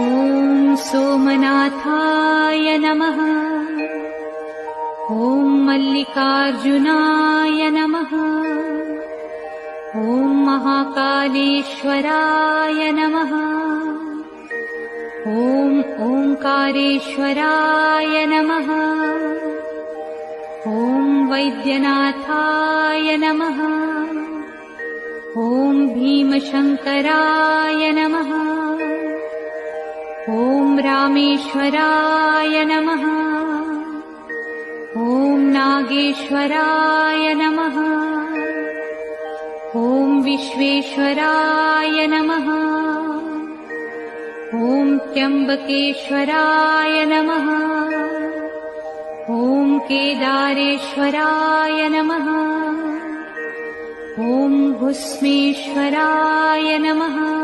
ॐ सोमनाथाय नमः। ॐ मल्लिकार्जुनाय नमः। ॐ महाकालेश्वराय नमः। ॐ ओंकारेश्वराय नमः। ॐ वैद्यनाथाय नमः। ॐ भीमशंकराय नमः। ॐ रामेश्वराय नमः। ॐ नागेश्वराय नमः। ॐ विश्वेश्वराय नमः। ॐ त्र्यंबकेश्वराय नमः। ॐ केदारेश्वराय नमः। ॐ भुस्मेश्वराय नमः।